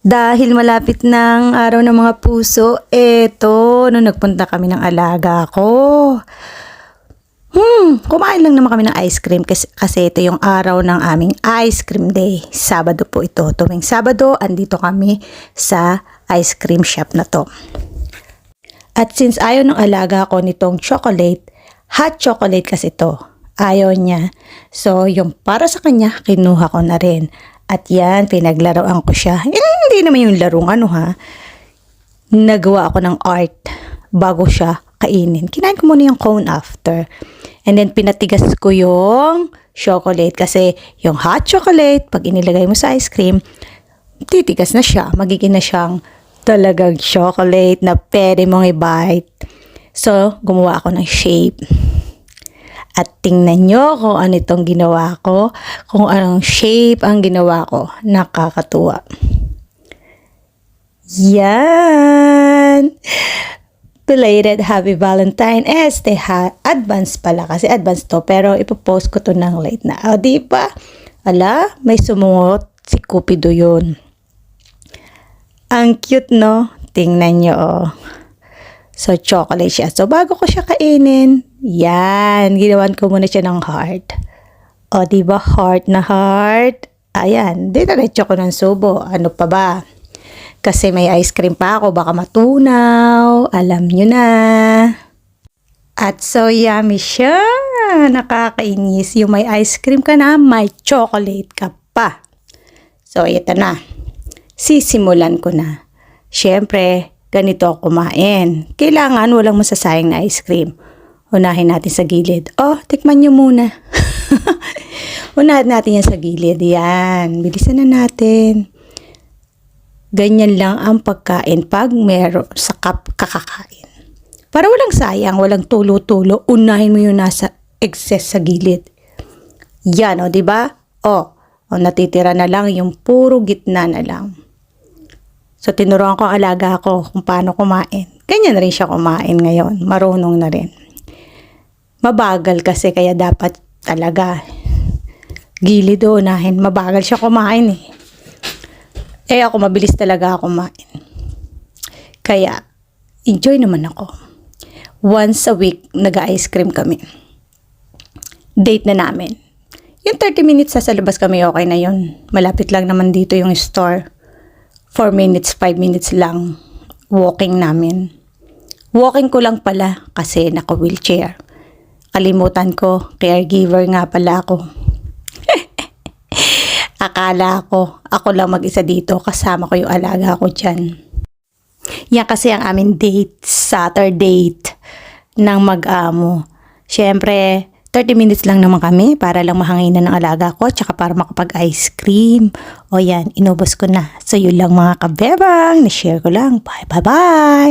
Dahil malapit ng araw ng mga puso, eto, nung nagpunta kami ng alaga ko. Kumain lang naman kami ng ice cream kasi ito yung araw ng aming ice cream day. Sabado po ito. Tuwing Sabado, andito kami sa ice cream shop na to. At since ayaw ng alaga ko nitong chocolate, hot chocolate kasi ito. Ayaw niya. So, yung para sa kanya, kinuha ko na rin. At yan, pinaglaruan ko siya. Hindi naman yung larong Nagawa ako ng art bago siya kainin. Kinain ko muna yung cone after. And then, pinatigas ko yung chocolate. Kasi yung hot chocolate, pag inilagay mo sa ice cream, titigas na siya. Magiging na siyang talagang chocolate na pwede mong i-bite. So, gumawa ako ng shape. At tingnan nyo kung ano itong ginawa ko, kung anong shape ang ginawa ko. Nakakatuwa. Yan! Belated Happy Valentine. Advance pala kasi advance to. Pero ipopost ko to ng late na. O, diba? Ala, may sumungot. Si Cupido yun. Ang cute, no? Tingnan nyo, oh. So, chocolate siya. So, bago ko siya kainin, yan, ginawan ko muna siya ng heart. O, diba? Heart na heart. Ayan, diretso ko ng subo. Ano pa ba? Kasi may ice cream pa ako, baka matunaw. Alam nyo na. At so, yummy siya. Nakakainis. Yung may ice cream ka na, may chocolate ka pa. So, ito na. Sisimulan ko na. Siyempre, ganito ako kumain. Kailangan walang masasayang na ice cream. Unahin natin sa gilid. Oh, tikman nyo muna. Unahin natin yan sa gilid. Yan. Bilisan na natin. Ganyan lang ang pagkain pag meron sa kakakain. Para walang sayang, walang tulo-tulo, unahin mo yung nasa excess sa gilid. Yan, o, diba? O, natitira na lang yung puro gitna na lang. So, tinuruan ko ang alaga ko kung paano kumain. Ganyan rin siya kumain ngayon. Marunong na rin. Mabagal kasi kaya dapat talaga gilid o unahin. Mabagal siya kumain eh. Eh ako mabilis talaga kumain. Kaya, enjoy naman ako. Once a week, nag-ice cream kami. Date na namin. Yung 30 minutes sa labas kami, okay na yun. Malapit lang naman dito yung store. 4 minutes, 5 minutes lang walking namin. Walking ko lang pala kasi naka-wheelchair. Kalimutan ko, caregiver nga pala ako. Akala ko, ako lang mag-isa dito, kasama ko yung alaga ko dyan. Yan kasi ang aming date, Saturday ng mag-amo. Siyempre, 30 minutes lang naman kami para lang mahanginan ng alaga ko tsaka para makapag-ice cream. O yan, inubos ko na. So yun lang mga kabebang, na-share ko lang. Bye.